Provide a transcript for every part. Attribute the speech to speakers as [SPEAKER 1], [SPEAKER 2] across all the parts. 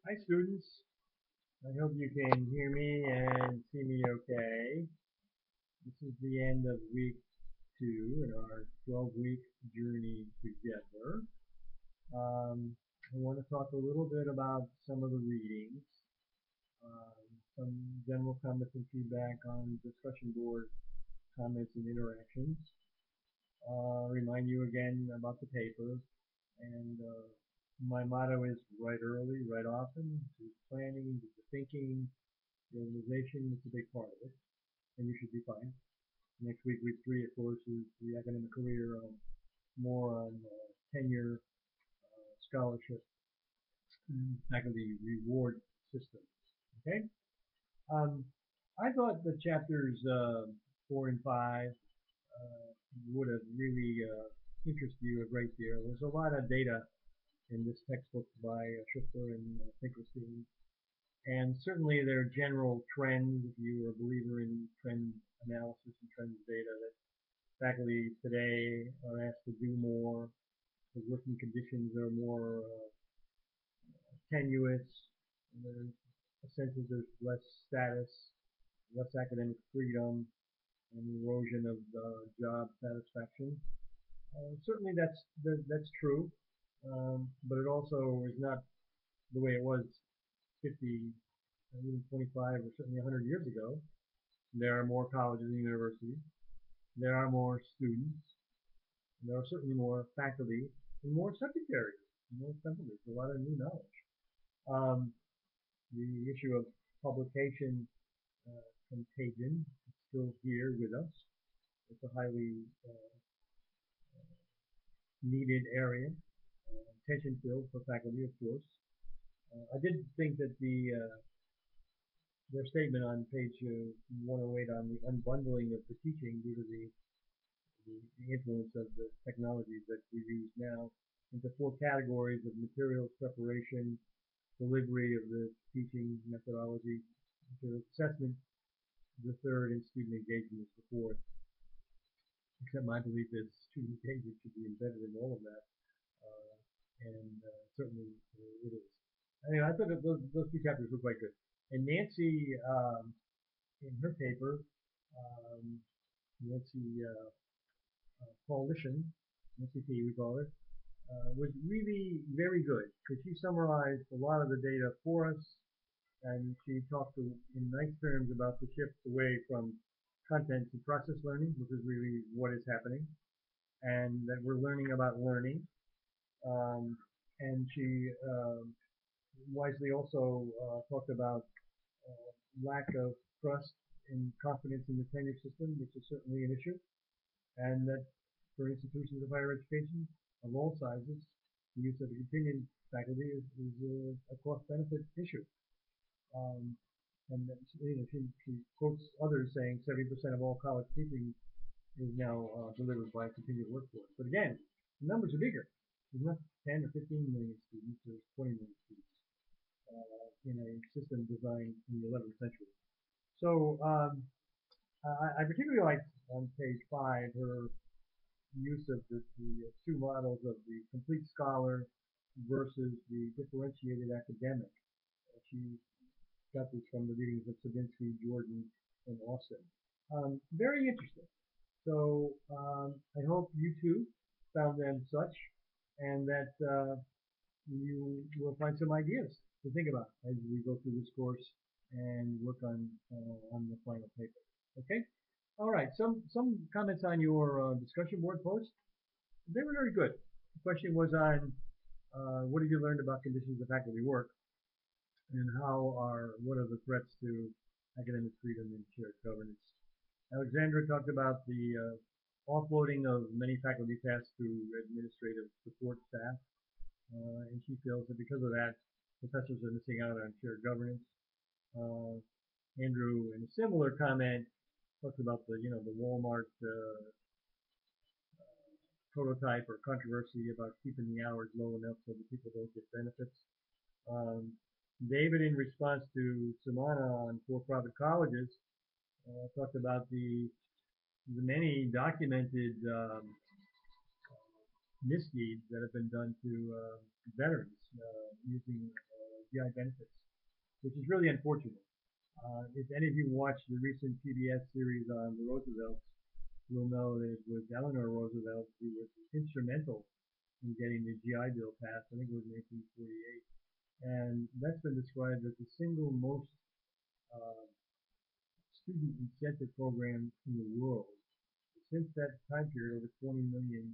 [SPEAKER 1] Hi students, I hope you can hear me and see me okay. This is the end of week 2 in our 12-week journey together. I want to talk a little bit about some of the readings, some general comments and feedback on discussion board comments and interactions. Remind you again about the paper, and my motto is write early, write often, do the planning, do the thinking. The organization is a big part of it, and you should be fine. Next week, week 3, of course, is the academic career, more on tenure, scholarship, and faculty reward systems. Okay? Um, I thought the chapters 4 and 5 would have really interested you a great deal. There's a lot of data in this textbook by Schiffer and Finkelstein. And certainly there are general trends, if you are a believer in trend analysis and trends data, that faculty today are asked to do more. The working conditions are more tenuous. There's a sense that there's less status, less academic freedom, and erosion of job satisfaction. Certainly that's true, but it also is not the way it was 50, even 25, or certainly 100 years ago. There are more colleges and universities. There are more students. And there are certainly more faculty and more subject areas, more subjects, a lot of new knowledge. Um, the issue of publication contagion is still here with us. It's a highly needed area, attention filled for faculty, of course. I did think that their statement on page 108 on the unbundling of the teaching due to the influence of the technologies that we use now into 4 categories of materials preparation, delivery of the teaching methodology, material assessment, the third, and student engagement is the fourth. Except my belief is student engagement should be embedded in all of that, uh, and certainly it is. Anyway, I thought that those 2 chapters were quite good. And Nancy, in her paper, um, Nancy Coalition, NCP we call it, was really very good because she summarized a lot of the data for us, and she talked in nice terms about the shift away from content to process learning, which is really what is happening, and that we're learning about learning. Um, and she wisely also talked about lack of trust and confidence in the tenure system, which is certainly an issue, and that for institutions of higher education of all sizes, the use of continuing faculty is a cost-benefit issue. Um, and she quotes others saying 70% of all college teaching is now delivered by a continued workforce. But again, the numbers are bigger. There's not 10 or 15 million students, there's 20 million students in a system designed in the 11th century. So I particularly liked on page 5 her use of the 2 models of the complete scholar versus the differentiated academic. She got this from the readings of Sabinsky, Jordan, and Austin. Very interesting. So I hope you too found them such, and that you will find some ideas to think about as we go through this course and work on the final paper. Okay. All right. Some comments on your discussion board post. They were very good. The question was on what have you learned about conditions of faculty work, and what are the threats to academic freedom and shared governance. Alexandra talked about the offloading of many faculty tasks to administrative support staff, and she feels that because of that, professors are missing out on shared governance. Uh, Andrew, in a similar comment, talked about the Walmart prototype or controversy about keeping the hours low enough so that people don't get benefits. Um, David, in response to Samana on for-profit colleges, talked about the many documented misdeeds that have been done to veterans using GI benefits, which is really unfortunate. If any of you watched the recent PBS series on the Roosevelts, you'll know that it was Eleanor Roosevelt who was instrumental in getting the GI Bill passed. I think it was in 1848, and that's been described as the single most uh, student incentive program in the world. Since that time period, over 20 million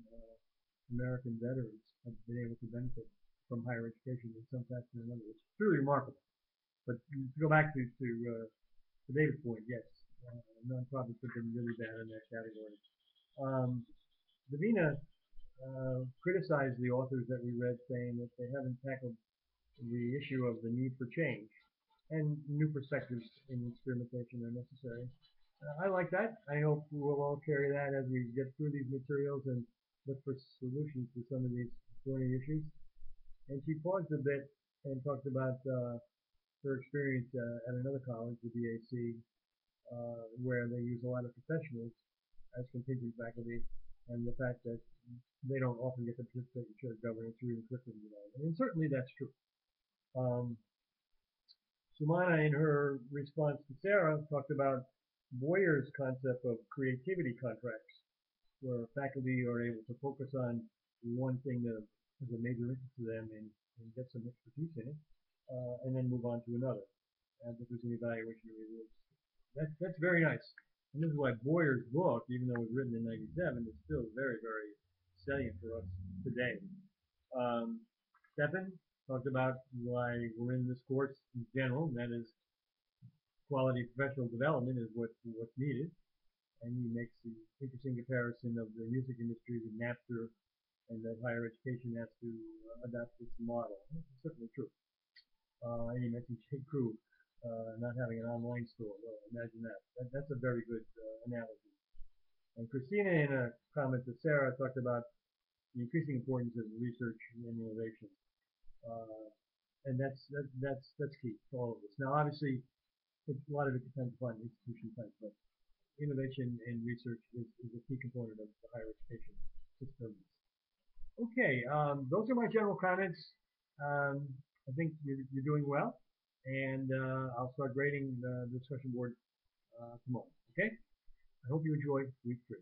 [SPEAKER 1] American veterans have been able to benefit from higher education in some fashion or another. It's truly remarkable. But to go back to David's point, yes, nonprofits have been really bad in that category. Davina criticized the authors that we read, saying that they haven't tackled the issue of the need for change and new perspectives in experimentation are necessary. I like that. I hope we'll all carry that as we get through these materials and look for solutions to some of these thorny issues. And she paused a bit and talked about her experience at another college, the BAC, where they use a lot of professionals as contingent faculty, and the fact that they don't often get to participate in shared governance or even curriculum development. And certainly that's true. Sumana, in her response to Sarah, talked about Boyer's concept of creativity contracts, where faculty are able to focus on one thing that is a major interest to them and get some expertise in it, and then move on to another. And if there's an evaluation of results. That's very nice. And this is why Boyer's book, even though it was written in '97, is still very, very salient for us today. Stefan talked about why we're in this course in general, and that is quality professional development is what's needed. And he makes the interesting comparison of the music industry with Napster, and that higher education has to adapt this model. It's certainly true. And he mentioned J. Crew not having an online store. Well, imagine that's a very good analogy. And Christina, in a comment to Sarah, talked about the increasing importance of research and innovation. And that's key to all of this. Now, obviously, a lot of it depends upon institution type, but innovation and research is a key component of the higher education system. Okay, those are my general comments. I think you're doing well, and I'll start grading the discussion board tomorrow. Okay, I hope you enjoy week 3.